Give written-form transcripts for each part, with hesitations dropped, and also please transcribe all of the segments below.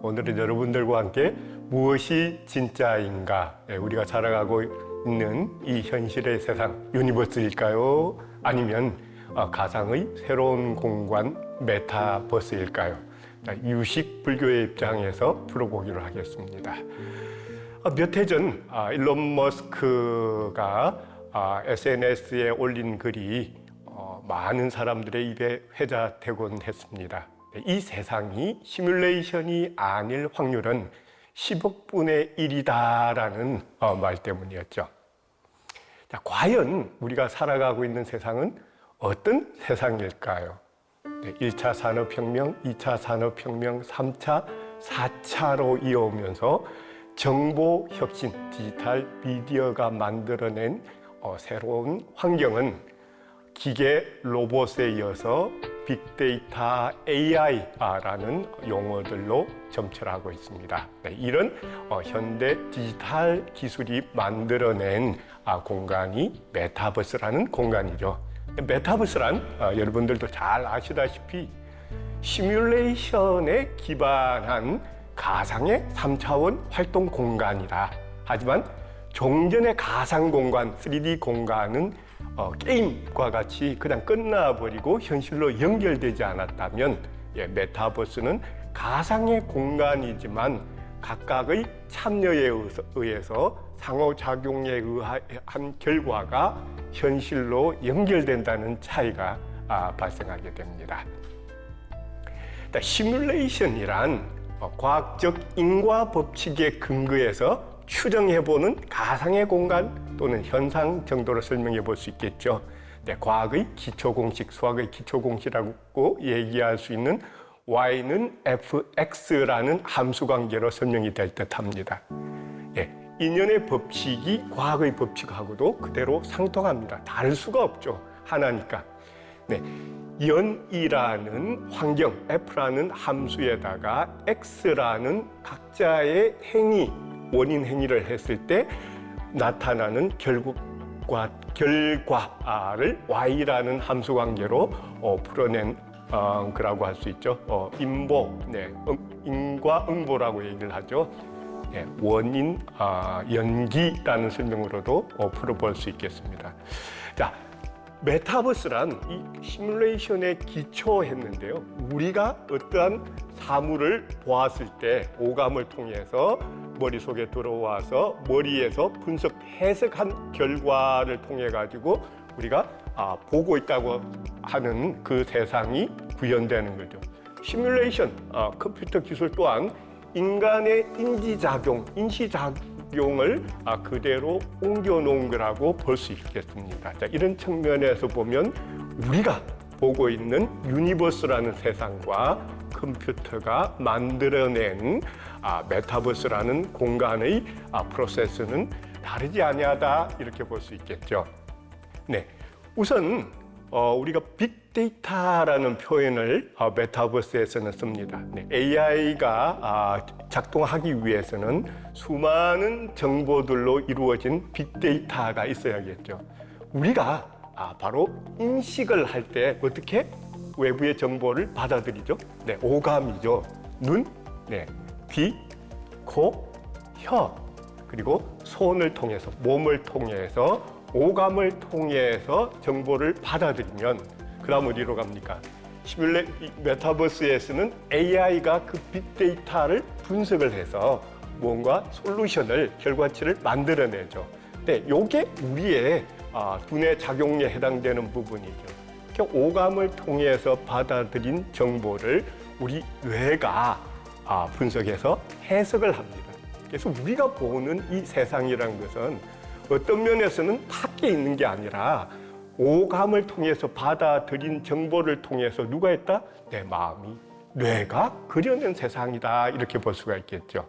오늘은 여러분들과 함께 무엇이 진짜인가, 우리가 살아가고 있는 이 현실의 세상, 유니버스일까요? 아니면 가상의 새로운 공간, 메타버스일까요? 유식 불교의 입장에서 풀어보기로 하겠습니다. 몇 해 전 일론 머스크가 SNS에 올린 글이 많은 사람들의 입에 회자되곤 했습니다. 이 세상이 시뮬레이션이 아닐 확률은 10억 분의 1이다라는 말 때문이었죠. 자, 과연 우리가 살아가고 있는 세상은 어떤 세상일까요? 1차 산업혁명, 2차 산업혁명, 3차, 4차로 이어오면서 정보 혁신, 디지털 미디어가 만들어낸 새로운 환경은 기계 로봇에 이어서 빅데이터 AI라는 용어들로 점철하고 있습니다. 이런 현대 디지털 기술이 만들어낸 공간이 메타버스라는 공간이죠. 메타버스란 여러분들도 잘 아시다시피 시뮬레이션에 기반한 가상의 3차원 활동 공간이다. 하지만 종전의 가상 공간, 3D 공간은 게임과 같이 그냥 끝나버리고 현실로 연결되지 않았다면 메타버스는 가상의 공간이지만 각각의 참여에 의해서 상호작용에 의한 결과가 현실로 연결된다는 차이가 발생하게 됩니다. 시뮬레이션이란 과학적 인과 법칙에 근거해서 추정해보는 가상의 공간 또는 현상 정도로 설명해 볼 수 있겠죠. 과학의 기초공식, 수학의 기초공식이라고 얘기할 수 있는 y는 fx라는 함수관계로 설명이 될 듯합니다. 인연의 법칙이 과학의 법칙하고도 그대로 상통합니다. 다를 수가 없죠. 하나니까. 연이라는 환경, f라는 함수에다가 x라는 각자의 행위, 원인 행위를 했을 때 나타나는 결과를 y라는 함수 관계로 풀어낸 거라고 할 수 있죠. 인보, 인과 응보라고 얘기를 하죠. 원인, 연기라는 설명으로도 풀어볼 수 있겠습니다. 자, 메타버스란 이 시뮬레이션에 기초했는데요. 우리가 어떠한 사물을 보았을 때 오감을 통해서 머릿속에 들어와서 머리에서 분석, 해석한 결과를 통해 가지고 우리가 보고 있다고 하는 그 세상이 구현되는 거죠. 시뮬레이션, 컴퓨터 기술 또한 인간의 인지작용, 인시작용을 그대로 옮겨놓은 거라고 볼 수 있겠습니다. 자, 이런 측면에서 보면 우리가 보고 있는 유니버스라는 세상과 컴퓨터가 만들어낸 메타버스라는 공간의 프로세스는 다르지 아니하다 이렇게 볼 수 있겠죠. 우선 우리가 빅데이터라는 표현을 메타버스에서는 씁니다. AI가 작동하기 위해서는 수많은 정보들로 이루어진 빅데이터가 있어야겠죠. 우리가 바로 인식을 할 때 어떻게 외부의 정보를 받아들이죠? 오감이죠. 눈, 귀, 코, 혀, 그리고 손을 통해서, 몸을 통해서, 오감을 통해서 정보를 받아들이면 그 다음 어디로 갑니까? 메타버스에서는 AI가 그 빅데이터를 분석을 해서 뭔가 솔루션을, 결과치를 만들어내죠. 요게 우리의 두뇌 작용에 해당되는 부분이죠. 오감을 통해서 받아들인 정보를 우리 뇌가 분석해서 해석을 합니다. 그래서 우리가 보는 이 세상이라는 것은 어떤 면에서는 밖에 있는 게 아니라 오감을 통해서 받아들인 정보를 통해서 누가 했다? 내 마음이, 뇌가 그려낸 세상이다 이렇게 볼 수가 있겠죠.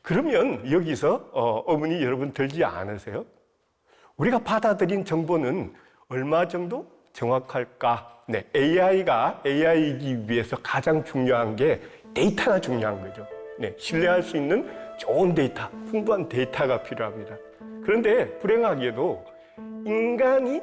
그러면 여기서 어머니 여러분 들지 않으세요? 우리가 받아들인 정보는 얼마 정도 정확할까? AI가 AI이기 위해서 가장 중요한 게 데이터가 중요한 거죠. 신뢰할 수 있는 좋은 데이터, 풍부한 데이터가 필요합니다. 그런데 불행하게도 인간이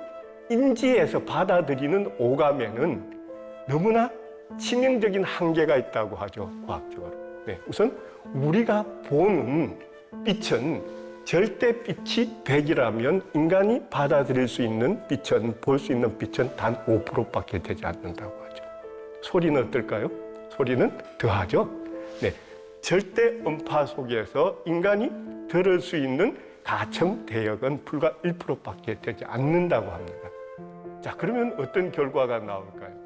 인지해서 받아들이는 오감에는 너무나 치명적인 한계가 있다고 하죠, 과학적으로. 네, 우선 우리가 보는 빛은 절대 빛이 100이라면 인간이 받아들일 수 있는 빛은, 볼 수 있는 빛은 단 5%밖에 되지 않는다고 하죠. 소리는 어떨까요? 소리는 더하죠. 네, 절대 음파 속에서 인간이 들을 수 있는 가청 대역은 불과 1%밖에 되지 않는다고 합니다. 자, 그러면 어떤 결과가 나올까요?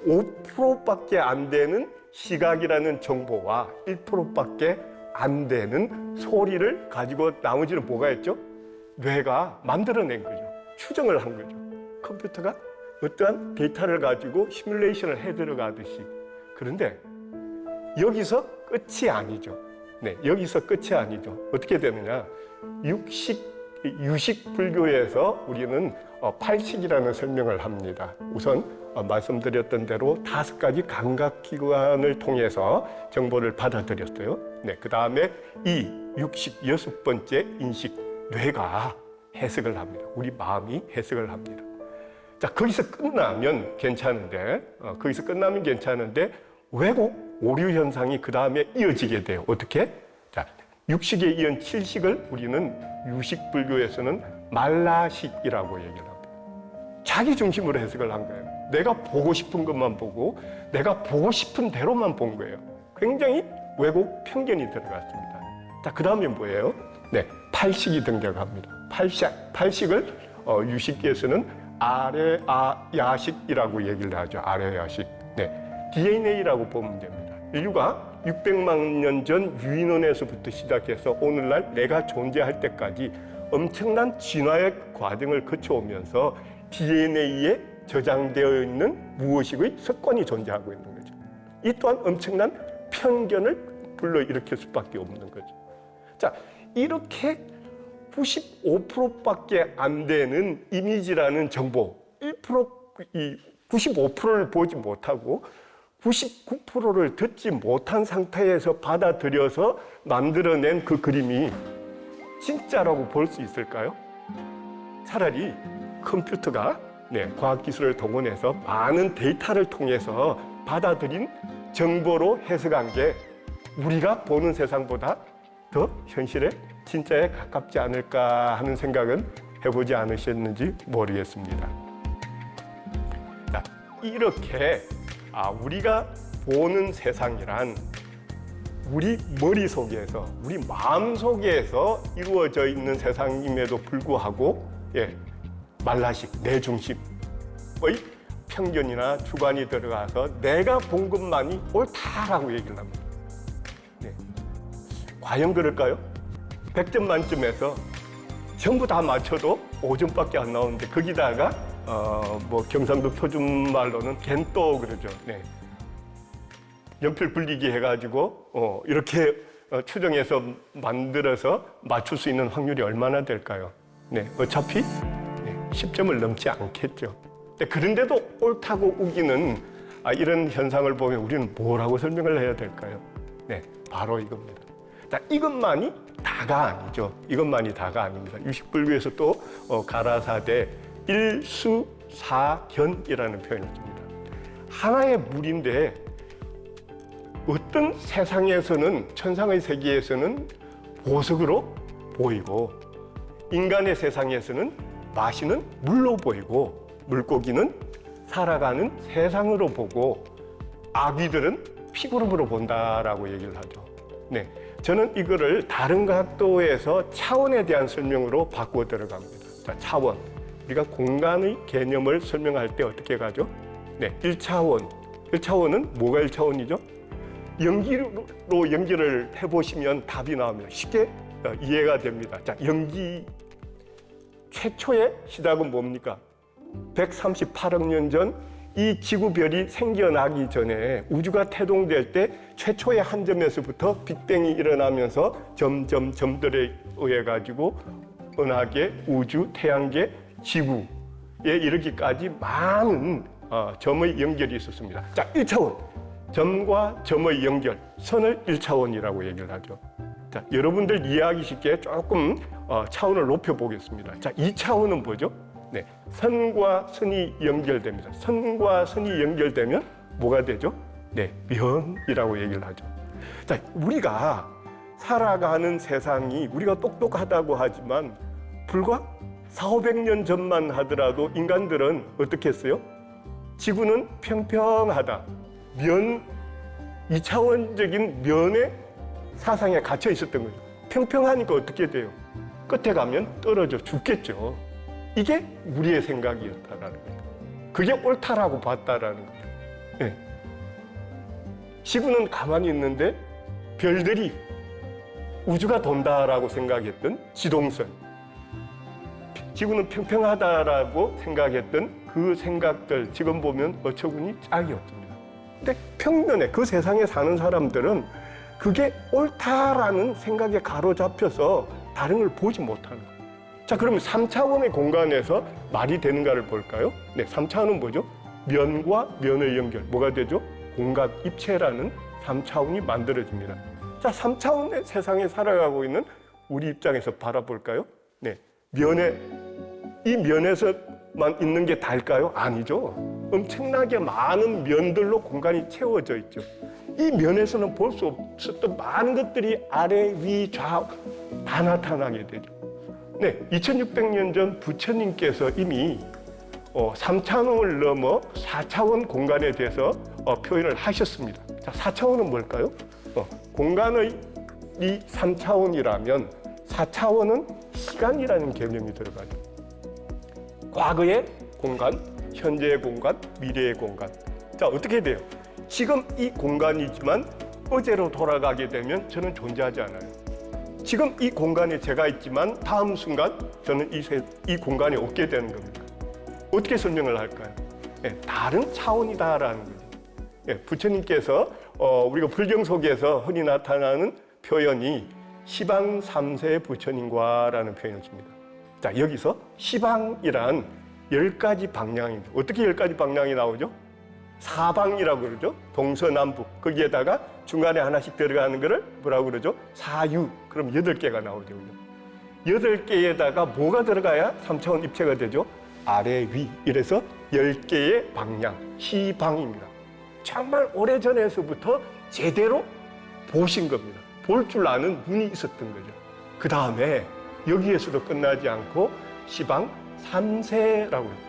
5%밖에 안 되는 시각이라는 정보와 1%밖에 안 되는 소리를 가지고 나머지는 뭐가 있죠? 뇌가 만들어낸 거죠. 추정을 한 거죠. 컴퓨터가 어떠한 데이터를 가지고 시뮬레이션을 해 들어가듯이. 그런데 여기서 끝이 아니죠. 네, 여기서 끝이 아니죠. 어떻게 되느냐? 유식 불교에서 우리는 팔식이라는 설명을 합니다. 우선 말씀드렸던 대로 5가지 감각기관을 통해서 정보를 받아들였어요. 네, 그 다음에 이 육식 6번째 인식, 뇌가 해석을 합니다. 우리 마음이 해석을 합니다. 자, 거기서 끝나면 괜찮은데, 왜곡, 오류 현상이 그 다음에 이어지게 돼요. 어떻게? 자, 육식에 이은 칠식을 우리는 유식 불교에서는 말라식이라고 얘기를 합니다. 자기 중심으로 해석을 한 거예요. 내가 보고 싶은 것만 보고 내가 보고 싶은 대로만 본 거예요. 굉장히 왜곡 편견이 들어갔습니다. 자, 그 다음에 뭐예요? 네, 팔식이 등장합니다. 팔식을 유식에서는 아래아야식이라고 얘기를 하죠. 아래야식. 네, DNA라고 보면 됩니다. 인류가 600만 년 전 유인원에서부터 시작해서 오늘날 내가 존재할 때까지 엄청난 진화의 과정을 거쳐오면서 DNA에 저장되어 있는 무의식의 습관이 존재하고 있는 거죠. 이 또한 엄청난 편견을 불러일으킬 수밖에 없는 거죠. 자, 이렇게 95%밖에 안 되는 이미지라는 정보, 95%를 보지 못하고 99%를 듣지 못한 상태에서 받아들여서 만들어낸 그 그림이 진짜라고 볼 수 있을까요? 차라리 컴퓨터가 과학기술을 동원해서 많은 데이터를 통해서 받아들인 정보로 해석한 게 우리가 보는 세상보다 더 현실에 진짜에 가깝지 않을까 하는 생각은 해보지 않으셨는지 모르겠습니다. 자, 이렇게 우리가 보는 세상이란 우리 머릿속에서, 우리 마음속에서 이루어져 있는 세상임에도 불구하고 말라식, 내 중심의 편견이나 주관이 들어가서 내가 본 것만이 옳다라고 얘기를 합니다. 네. 과연 그럴까요? 100점 만점에서 전부 다 맞춰도 5점밖에 안 나오는데 거기다가 경상도 표준 말로는 겐또 그러죠. 네. 연필 굴리기 해가지고 이렇게 추정해서 만들어서 맞출 수 있는 확률이 얼마나 될까요? 네, 어차피 10점을 넘지 않겠죠. 그런데도 옳다고 우기는 이런 현상을 보면 우리는 뭐라고 설명을 해야 될까요? 네, 바로 이겁니다. 자, 이것만이 다가 아니죠. 이것만이 다가 아닙니다. 유식불교에서 또 가라사대 일수사견이라는 표현을 씁니다. 하나의 물인데 어떤 세상에서는, 천상의 세계에서는 보석으로 보이고 인간의 세상에서는 마시는 물로 보이고 물고기는 살아가는 세상으로 보고 아귀들은 피구름으로 본다라고 얘기를 하죠. 네, 저는 이거를 다른 각도에서 차원에 대한 설명으로 바꾸어 들어갑니다. 자, 차원. 우리가 공간의 개념을 설명할 때 어떻게 가죠? 네, 1차원. 1차원은 뭐가 1차원이죠? 연기로 연기를 해보시면 답이 나옵니다. 쉽게 이해가 됩니다. 자, 연기 최초의 시작은 뭡니까? 138억 년 전 이 지구별이 생겨나기 전에 우주가 태동될 때 최초의 한 점에서부터 빅뱅이 일어나면서 점점 점들에 의해 가지고 은하계, 우주, 태양계, 지구에 이르기까지 많은 점의 연결이 있었습니다. 자, 1차원. 점과 점의 연결, 선을 1차원이라고 얘기를 하죠. 자, 여러분들 이해하기 쉽게 조금 차원을 높여보겠습니다. 자, 2차원은 뭐죠? 네, 선과 선이 연결됩니다. 선과 선이 연결되면 뭐가 되죠? 네, 면이라고 얘기를 하죠. 자, 우리가 살아가는 세상이 우리가 똑똑하다고 하지만 불과 400~500년 전만 하더라도 인간들은 어떻게 했어요? 지구는 평평하다. 2차원적인 면의 사상에 갇혀 있었던 거죠. 평평하니까 어떻게 돼요? 끝에 가면 떨어져 죽겠죠. 이게 우리의 생각이었다라는 거예요. 그게 옳다라고 봤다라는 거죠. 네. 지구는 가만히 있는데 별들이 우주가 돈다라고 생각했던 지동설, 지구는 평평하다라고 생각했던 그 생각들 지금 보면 어처구니 짝이 없습니다. 근데 평면에 그 세상에 사는 사람들은 그게 옳다라는 생각에 가로잡혀서 다른 걸 보지 못하는 거예요. 자, 그러면 3차원의 공간에서 말이 되는가를 볼까요? 네, 3차원은 뭐죠? 면과 면의 연결. 뭐가 되죠? 공간 입체라는 3차원이 만들어집니다. 자, 3차원의 세상에 살아가고 있는 우리 입장에서 바라볼까요? 네, 이 면에서만 있는 게 다일까요? 아니죠. 엄청나게 많은 면들로 공간이 채워져 있죠. 이 면에서는 볼 수 없었던 많은 것들이 아래, 위, 좌 다 나타나게 되죠. 네, 2600년 전 부처님께서 이미 3차원을 넘어 4차원 공간에 대해서 표현을 하셨습니다. 자, 4차원은 뭘까요? 공간의 이 3차원이라면 4차원은 시간이라는 개념이 들어가죠. 과거의 공간, 현재의 공간, 미래의 공간. 자, 어떻게 돼요? 지금 이 공간이지만 어제로 돌아가게 되면 저는 존재하지 않아요. 지금 이 공간에 제가 있지만 다음 순간 저는 이 공간에 없게 되는 겁니다. 어떻게 설명을 할까요? 네, 다른 차원이다라는 거죠. 네, 부처님께서 우리가 불경 속에서 흔히 나타나는 표현이 시방 3세 부처님과라는 표현을 씁니다. 자, 여기서 시방이란 10가지 방향입니다. 어떻게 10가지 방향이 나오죠? 사방이라고 그러죠. 동서남북. 거기에다가 중간에 하나씩 들어가는 거를 뭐라고 그러죠? 사유. 그럼 8개가 나오죠. 8개에다가 뭐가 들어가야 3차원 입체가 되죠? 아래, 위. 이래서 10개의 방향, 시방입니다. 정말 오래전에서부터 제대로 보신 겁니다. 볼 줄 아는 눈이 있었던 거죠. 그 다음에 여기에서도 끝나지 않고 시방 3세라고 해요.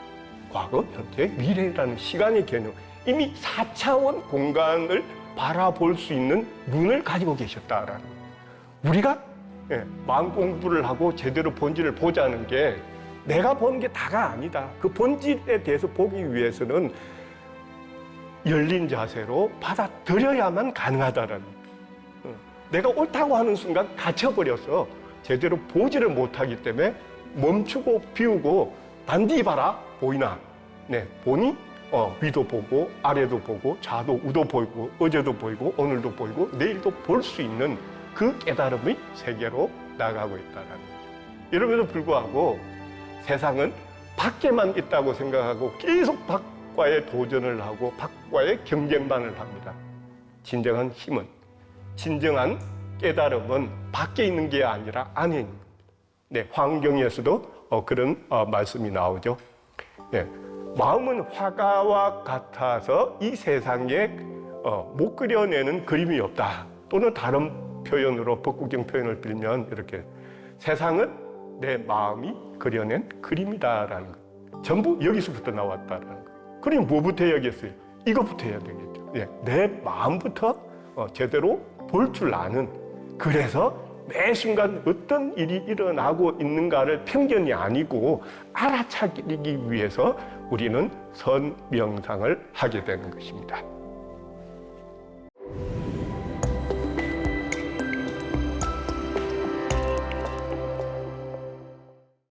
과거, 현재, 미래라는 시간의 개념. 이미 4차원 공간을 바라볼 수 있는 눈을 가지고 계셨다라는 거예요. 우리가 마음 공부를 하고 제대로 본질을 보자는 게 내가 보는 게 다가 아니다. 그 본질에 대해서 보기 위해서는 열린 자세로 받아들여야만 가능하다라는 거예요. 내가 옳다고 하는 순간 갇혀버려서 제대로 보지를 못하기 때문에 멈추고 비우고 단디 봐라 보이나? 네, 보니 위도 보고 아래도 보고 좌도 우도 보이고 어제도 보이고 오늘도 보이고 내일도 볼 수 있는 그 깨달음의 세계로 나가고 있다는 거죠. 이럼에도 불구하고 세상은 밖에만 있다고 생각하고 계속 밖과의 도전을 하고 밖과의 경쟁만을 합니다. 진정한 힘은, 진정한 깨달음은 밖에 있는 게 아니라 안에 있는 겁니다. 네, 환경에서도 그런 말씀이 나오죠. 네, 마음은 화가와 같아서 이 세상에 못 그려내는 그림이 없다. 또는 다른 표현으로 법국경 표현을 빌면 이렇게 세상은 내 마음이 그려낸 그림이다라는 것. 전부 여기서부터 나왔다라는 것. 그럼 뭐부터 해야겠어요? 이것부터 해야 되겠죠. 네, 내 마음부터 제대로 볼 줄 아는, 그래서 매 순간 어떤 일이 일어나고 있는가를 편견이 아니고 알아차리기 위해서 우리는 선명상을 하게 되는 것입니다.